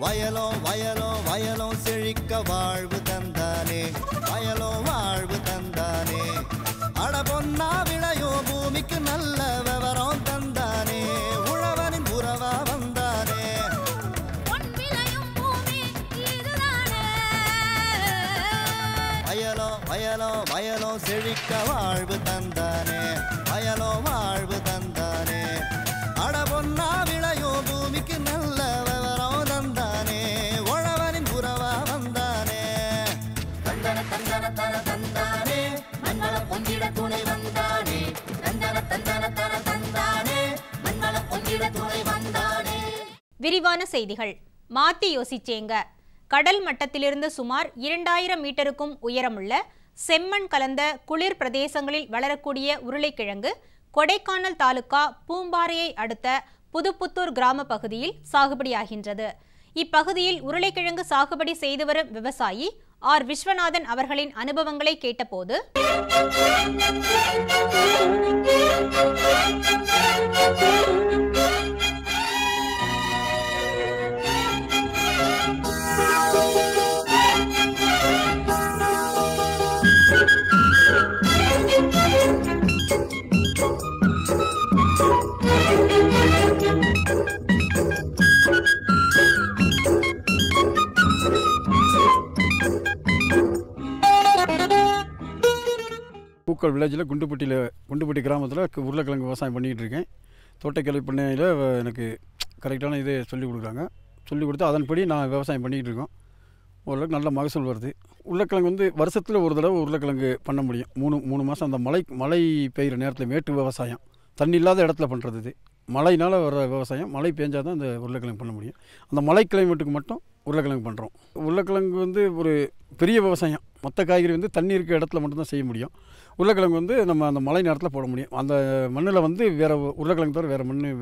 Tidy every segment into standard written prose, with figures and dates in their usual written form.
வயலோ வயலோ வயலோ செழிக்க வாழ்வு தந்தானே, வயலோ வாழ்வு தந்தானே. அட பொன்னா விளையோ பூமிக்கு நல்ல விவரம் தந்தானே, உழவனின் உறவா வந்தானே. வயலோ வயலோ வயலோ செழிக்க வாழ்வு தந்தானே, வயலோ வாழ்வு தந்தானே. அட பொன்னா விளையோ பூமிக்கு நல்ல விவரம் தந்தானே, உழவனின் உறவா வந்தானே. தந்தன தந்தன தன தந்தானே, மண்வள பொங்கிட துணை வந்தானே. தந்தன தந்தன தன தந்தானே, மண்வள பொங்கிட துணை வந்தானே. விரிவான செய்திகள். மாத்தி யோசிச்சேங்க. கடல் மட்டத்திலிருந்து சுமார் 2000 மீட்டருக்கும் உயரமுள்ள செம்மண் கலந்த குளிர் பிரதேசங்களில் வளரக்கூடிய உருளைக்கிழங்கு கொடைக்கானல் தாலுகா பூம்பாறையை அடுத்த புதுப்புத்தூர் கிராம பகுதியில் சாகுபடியாகின்றது. இப்பகுதியில் உருளைக்கிழங்கு சாகுபடி செய்து வரும் விவசாயி ஆர் விஸ்வநாதன் அவர்களின் அனுபவங்களை கேட்டபோது பூக்கல் வில்லேஜில் குண்டுப்பட்டி கிராமத்தில் உருளைக்கிழங்கு விவசாயம் பண்ணிக்கிட்டு இருக்கேன். தோட்டக்கலை பண்ணையில் எனக்கு கரெக்டான இதை சொல்லிக் கொடுக்குறாங்க. சொல்லிக் கொடுத்து அதன்படி நான் விவசாயம் பண்ணிக்கிட்டு இருக்கோம். ஓரளவுக்கு நல்ல மகசூல் வருது. உருளைக்கிழங்கு வந்து வருஷத்தில் ஒரு தடவை உருளைக்கிழங்கு பண்ண முடியும். மூணு மாதம் அந்த மழை பெய்கிற நேரத்தில் மேட்டு விவசாயம் தண்ணி இல்லாத இடத்துல பண்ணுறது. இது மழையினால் வர விவசாயம். மழை பெஞ்சால் தான் அந்த உருளைக்கிழங்கு பண்ண முடியும். அந்த மழை கிளைமேட்டுக்கு மட்டும் உருளைக்கிழங்கு பண்ணுறோம். உருளைக்கிழங்கு வந்து ஒரு பெரிய விவசாயம். மற்ற காய்கறி வந்து தண்ணி இருக்க இடத்துல மட்டும்தான் செய்ய முடியும். உருளைக்கிழங்கு வந்து நம்ம அந்த மழை நேரத்தில் போட முடியும். அந்த மண்ணில் வந்து வேறு உருளைக்கிழங்கு தவிர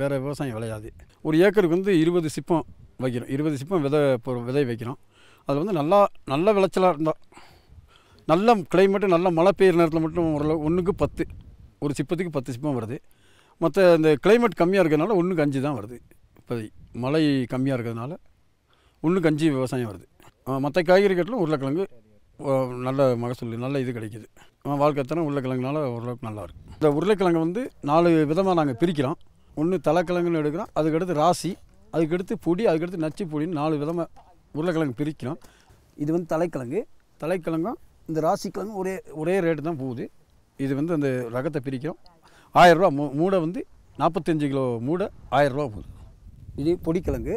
வேறு விவசாயம் விளையாது. ஒரு ஏக்கருக்கு வந்து 20 சிப்பம் வைக்கிறோம். 20 சிப்பம் விதை வைக்கிறோம். அதில் வந்து நல்ல விளைச்சலாக இருந்தால், நல்ல கிளைமேட்டு நல்ல மழை பெய்கிற நேரத்தில் மட்டும் ஓரளவு 1க்கு 10, ஒரு சிப்பத்துக்கு 10 சிப்பம் வருது. மற்ற இந்த கிளைமேட் கம்மியாக இருக்கிறதுனால 1க்கு 5 தான் வருது. இப்போ மழை கம்மியாக இருக்கிறதுனால 1க்கு 5 விவசாயம் வருது. மற்ற காய்கறி கட்டிலும் உருளைக்கிழங்கு நல்ல மகசூல், நல்ல இது கிடைக்கிது. வாழ்க்கை தரம் உருளைக்கிழங்குனால ஓரளவுக்கு நல்லாயிருக்கு. இந்த உருளைக்கிழங்கு வந்து 4 விதமாக நாங்கள் பிரிக்கிறோம். ஒன்று தலைக்கிழங்குன்னு எடுக்கிறோம், அதுக்கடுத்து ராசி, அதுக்கடுத்து பொடி, அதுக்கடுத்து நச்சு பொடின்னு 4 விதமாக உருளைக்கிழங்கு பிரிக்கிறோம். இது வந்து தலைக்கிழங்கும் இந்த ராசிக்கிழங்கும் ஒரே ரேட்டு தான் போகுது. இது வந்து அந்த ரகத்தை பிரிக்கிறோம். 1000 ரூபா மூடை வந்து 45 கிலோ மூடை 1000 ரூபா போகுது. இது பொடிக்கிழங்கு.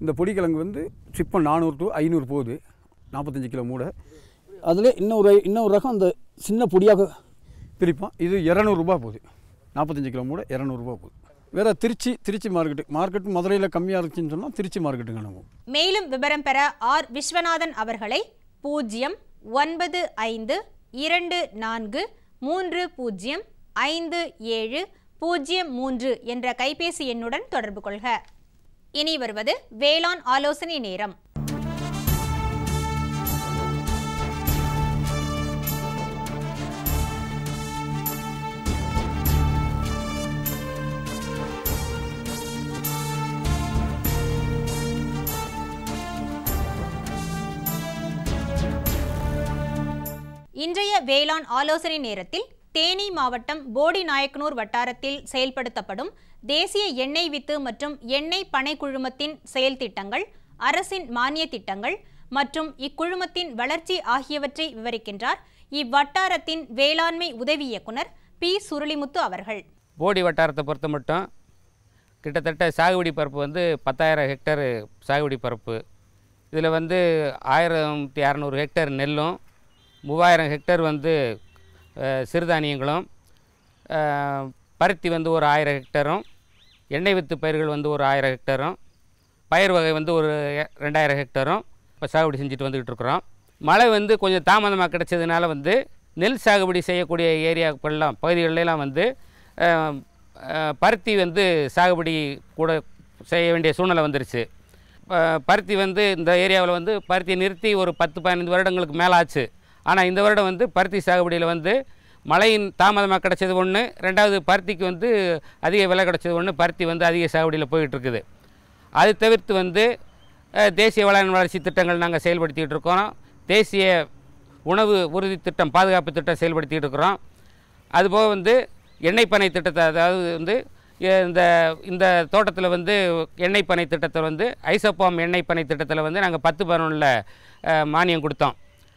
இந்த பொடிக்கிழங்கு வந்து சிப்பம் 400 to 500 போகுது, 45 கிலோ மூடை. அதில் இன்னொரு ரகம் அந்த சின்ன பொடியாக பிரிப்போம். இது 200 ரூபா போகுது, 45 கிலோ மூடை 200 ரூபா போகுது. வேறு திருச்சி மார்க்கெட்டு மதுரையில் கம்மியாக இருக்குன்னு சொன்னால் திருச்சி மார்க்கெட்டுங்க அனுப்புவோம். மேலும் விவரம் பெற ஆர் விஸ்வநாதன் அவர்களை 09524305703 என்ற கைபேசி எண்ணுடன் தொடர்பு கொள்க. இனி வருவது வேளாண் ஆலோசனை நேரம். இன்றைய வேளாண் ஆலோசனை நேரத்தில் தேனி மாவட்டம் போடிநாயக்கனூர் வட்டாரத்தில் செயல்படுத்தப்படும் தேசிய எண்ணெய் வித்து மற்றும் எண்ணெய் பனை குழுமத்தின் செயல் திட்டங்கள், அரசின் மானிய திட்டங்கள் மற்றும் இக்குழுமத்தின் வளர்ச்சி ஆகியவற்றை விவரிக்கின்றார் இவ்வட்டாரத்தின் வேளாண்மை உதவி இயக்குனர் பி. சுருளிமுத்து அவர்கள். போடி வட்டாரத்தை பொறுத்த மட்டும் கிட்டத்தட்ட சாகுபடி பரப்பு வந்து 10,000 ஹெக்டர் சாகுபடி பரப்பு. இதில் வந்து 1600 ஹெக்டர் நெல்லும் 3000 ஹெக்டர் வந்து சிறுதானியங்களும், பருத்தி வந்து ஒரு 1000 ஹெக்டரும், எண்ணெய் வித்து பயிர்கள் வந்து ஒரு 1000 ஹெக்டரும், பயிர் வகை வந்து ஒரு 2000 ஹெக்டரும் இப்போ சாகுபடி செஞ்சுட்டு வந்துக்கிட்டு இருக்கிறோம். மழை வந்து கொஞ்சம் தாமதமாக கிடைச்சதுனால வந்து நெல் சாகுபடி செய்யக்கூடிய பகுதிகளெல்லாம் வந்து பருத்தி வந்து சாகுபடி கூட செய்ய வேண்டிய சூழ்நிலை வந்துருச்சு. பருத்தி வந்து இந்த ஏரியாவில் வந்து பருத்தியை நிறுத்தி ஒரு 10-15 வருடங்களுக்கு மேலே ஆச்சு. ஆனால் இந்த வருடம் வந்து பருத்தி சாகுபடியில் வந்து மழையின் தாமதமாக கிடச்சது ஒன்று, ரெண்டாவது பருத்திக்கு வந்து அதிக விலை கிடச்சது ஒன்று, பருத்தி வந்து அதிக சாகுபடியில் போயிட்டுருக்குது. அது தவிர்த்து வந்து தேசிய வேளாண் வளர்ச்சி திட்டங்கள் நாங்கள் செயல்படுத்திகிட்டு இருக்கோம். தேசிய உணவு உறுதி திட்டம் பாதுகாப்பு திட்டம் செயல்படுத்திகிட்டு இருக்கிறோம். அதுபோக வந்து எண்ணெய் பண்ணை திட்டத்தை, அதாவது வந்து இந்த தோட்டத்தில் வந்து எண்ணெய் பண்ணை திட்டத்தை வந்து ஐசோபாம் எண்ணெய் பண்ணை திட்டத்தில் வந்து நாங்கள் 10-11 மானியம் கொடுத்தோம்.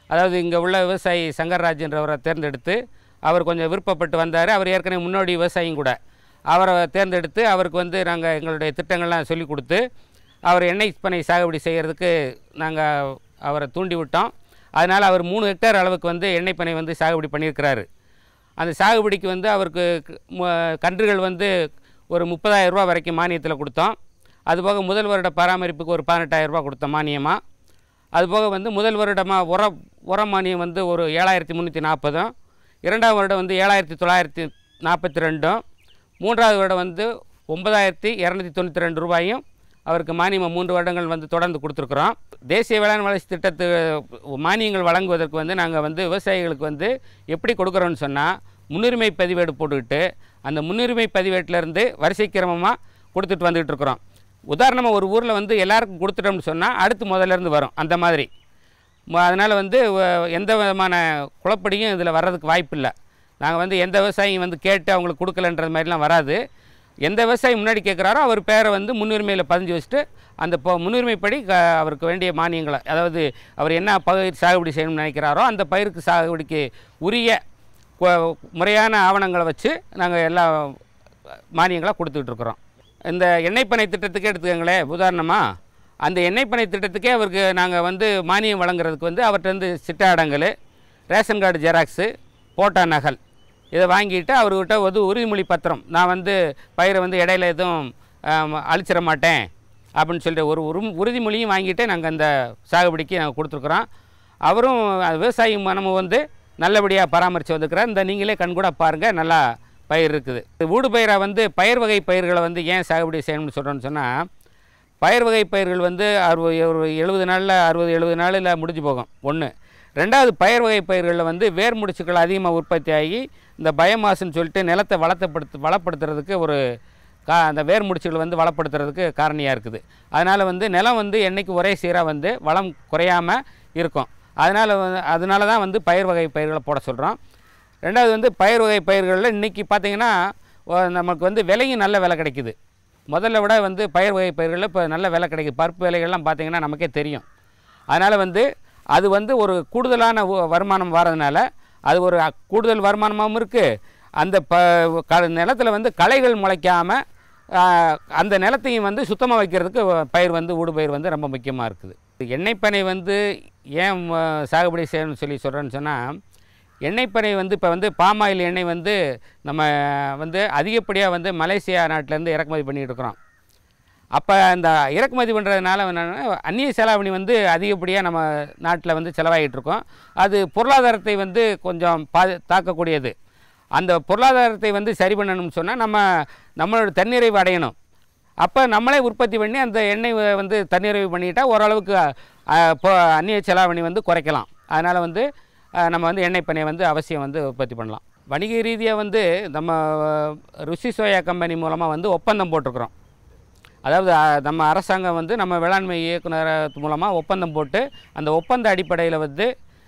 அதாவது இங்கே உள்ள விவசாயி சங்கர்ராஜ்ன்றவரை தேர்ந்தெடுத்து அவர் கொஞ்சம் விருப்பப்பட்டு வந்தார். அவர் ஏற்கனவே முன்னோடி விவசாயியும் கூட. அவரை தேர்ந்தெடுத்து அவருக்கு வந்து நாங்கள் எங்களுடைய திட்டங்கள்லாம் சொல்லிக் கொடுத்து அவர் எண்ணெய் பண்ணை சாகுபடி செய்கிறதுக்கு நாங்கள் அவரை தூண்டி விட்டோம். அதனால் அவர் 3 ஹெக்டேர் அளவுக்கு வந்து எண்ணெய் பண்ணை வந்து சாகுபடி பண்ணியிருக்கிறாரு. அந்த சாகுபடிக்கு வந்து அவருக்கு கன்றுகள் வந்து ஒரு 30,000 ரூபா வரைக்கும் மானியத்தில் கொடுத்தோம். அதுபோக முதல் வருட பராமரிப்புக்கு ஒரு 18,000 ரூபா கொடுத்தோம் மானியமாக. அதுபோக வந்து முதல் வருடமாக உர மானியம் வந்து ஒரு 7,340, 2ஆம் வருடம் வந்து 7,942, 3ஆவது வருடம் வந்து 9,292 ரூபாயும் அவருக்கு மானியம் 3 வருடங்கள் வந்து தொடர்ந்து கொடுத்துருக்குறோம். தேசிய வேளாண் வளர்ச்சி திட்டத்து மானியங்கள் வழங்குவதற்கு வந்து நாங்கள் வந்து விவசாயிகளுக்கு வந்து எப்படி கொடுக்குறோன்னு சொன்னால், முன்னுரிமை பதிவேடு போட்டுக்கிட்டு அந்த முன்னுரிமை பதிவேட்டிலேருந்து வரிசை கிரமமாக கொடுத்துட்டு வந்துகிட்டு இருக்கிறோம். உதாரணமாக ஒரு ஊரில் வந்து எல்லாருக்கும் கொடுத்துட்டோம்னு சொன்னால் அடுத்து முதல்லேருந்து வரும் அந்த மாதிரி. அதனால் வந்து எந்த விதமான குழப்படியும் இதில் வர்றதுக்கு வாய்ப்பு இல்லை. நாங்கள் வந்து எந்த விவசாயியும் வந்து கேட்டு அவங்களுக்கு கொடுக்கலன்றது மாதிரிலாம் வராது. எந்த விவசாயி முன்னாடி கேட்குறாரோ அவர் பேரை வந்து முன்னுரிமையில் பதிஞ்சு வச்சுட்டு அந்த முன்னுரிமைப்படி அவருக்கு வேண்டிய மானியங்களை, அதாவது அவர் என்ன பயிர் சாகுபடி செய்யணும்னு நினைக்கிறாரோ அந்த பயிருக்கு சாகுபடிக்கு உரிய முறையான ஆவணங்களை வச்சு நாங்கள் எல்லா மானியங்களாக கொடுத்துட்ருக்குறோம். இந்த எண்ணெய் பண்ணை திட்டத்துக்கே எடுத்துக்கங்களேன். உதாரணமாக அந்த எண்ணெய் பண்ணை திட்டத்துக்கே அவருக்கு நாங்கள் வந்து மானியம் வழங்குறதுக்கு வந்து அவர்கிட்ட வந்து சிட்டாடங்கள், ரேஷன் கார்டு ஜெராக்ஸு, போட்டா நகல் இதை வாங்கிட்டு அவர்கிட்ட ஒரு உறுதிமொழி பத்திரம், நான் வந்து பயிரை வந்து இடையில எதுவும் அழிச்சிட மாட்டேன் அப்படின்னு சொல்லிட்டு ஒரு உறுதிமொழியும் வாங்கிட்டு நாங்கள் அந்த சாகுபடிக்கு நாங்கள் கொடுத்துருக்குறோம். அவரும் விவசாயி மனமும் வந்து நல்லபடியாக பராமரித்து வந்துருக்கிறார். இந்த நீங்களே கண்கூட பாருங்கள், நல்லா பயிர் இருக்குது. ஊடு பயிராக வந்து பயிர் வகை பயிர்களை வந்து ஏன் சாகுபடி செய்யணும்னு சொல்கிறோன்னு சொன்னால், பயிர் வகை பயிர்கள் வந்து 70 நாளில் 60-70 நாளில் முடிஞ்சு போகும். 1. 2வது பயிர் வகை பயிர்களில் வந்து வேர் முடிச்சுக்கள் அதிகமாக உற்பத்தி ஆகி இந்த பயோமாஸ்ன்னு சொல்லிட்டு நிலத்தை வளப்படுத்துறதுக்கு அந்த வேர் முடிச்சுகள் வந்து வளப்படுத்துறதுக்கு காரணியாக இருக்குது. அதனால் வந்து நிலம் வந்து என்றைக்கு ஒரே சீராக வந்து வளம் குறையாமல் இருக்கும். அதனால தான் வந்து பயிர் வகை பயிர்களை போட சொல்கிறோம். 2வது வந்து பயிர் வகை பயிர்களில் இன்றைக்கி பார்த்திங்கன்னா நமக்கு வந்து விலையும் நல்ல விலை கிடைக்குது. முதல்ல விட வந்து பயிர் வகை பயிர்களில் இப்போ நல்ல விலை கிடைக்குது. பருப்பு விலைகள்லாம் பார்த்திங்கன்னா நமக்கே தெரியும். அதனால் வந்து அது வந்து ஒரு கூடுதலான வருமானம் வரதுனால அது ஒரு கூடுதல் வருமானமாகவும் இருக்குது. அந்த நிலத்தில் வந்து களைகள் முளைக்காமல் அந்த நிலத்தையும் வந்து சுத்தமாக வைக்கிறதுக்கு பயிர் வந்து ஊடுபயிர் வந்து ரொம்ப முக்கியமாக இருக்குது. எண்ணெய் பண்ணை வந்து ஏன் சாகுபடி செய்யணும்னு சொல்கிறேன்னு சொன்னால், எண்ணெய் பண்ணை வந்து இப்போ வந்து பாமாயில் எண்ணெய் வந்து நம்ம வந்து அதிகப்படியாக வந்து மலேசியா நாட்டிலேருந்து இறக்குமதி பண்ணிகிட்டு இருக்கிறோம். அப்போ அந்த இறக்குமதி பண்ணுறதுனால என்னென்னா அந்நிய செலாவணி வந்து அதிகப்படியாக நம்ம நாட்டில் வந்து செலவாகிட்டு இருக்கோம். அது பொருளாதாரத்தை வந்து கொஞ்சம் தாக்கக்கூடியது. அந்த பொருளாதாரத்தை வந்து சரி பண்ணணும்னு சொன்னால் நம்மளோட தன்னிறைவு அடையணும். அப்போ நம்மளே உற்பத்தி பண்ணி அந்த எண்ணெய் வந்து தன்னிறைவு பண்ணிக்கிட்டால் ஓரளவுக்கு அந்நிய செலாவணி வந்து குறைக்கலாம். அதனால் வந்து நம்ம வந்து எண்ணெய் பண்ணையை வந்து அவசியம் வந்து உற்பத்தி பண்ணலாம். வணிக ரீதியாக வந்து நம்ம ருசி சோயா கம்பெனி மூலமாக வந்து ஒப்பந்தம் போட்டிருக்கிறோம். அதாவது நம்ம அரசாங்கம் வந்து நம்ம வேளாண்மை இயக்குனர் மூலமாக ஒப்பந்தம் போட்டு அந்த ஒப்பந்த அடிப்படையில் வந்து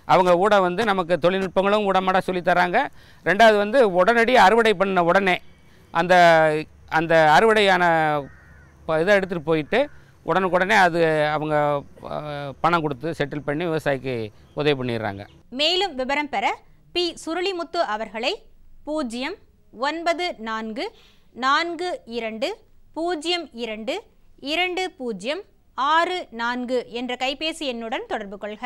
அவங்க கூட வந்து நமக்கு தொழில்நுட்பங்களும் உடம்பட சொல்லித்தராங்க. 2வது வந்து உடனடி அறுவடை பண்ண உடனே அந்த அறுவடையான இதை எடுத்துகிட்டு போயிட்டு உடனுக்குடனே அது அவங்க பணம் கொடுத்து செட்டில் பண்ணி விவசாயிக்கு உதவி பண்ணிடுறாங்க. மேலும் விவரம் பெற பி. சுருளிமுத்து அவர்களை 094222064 என்ற கைபேசி எண்ணுடன் தொடர்பு கொள்க.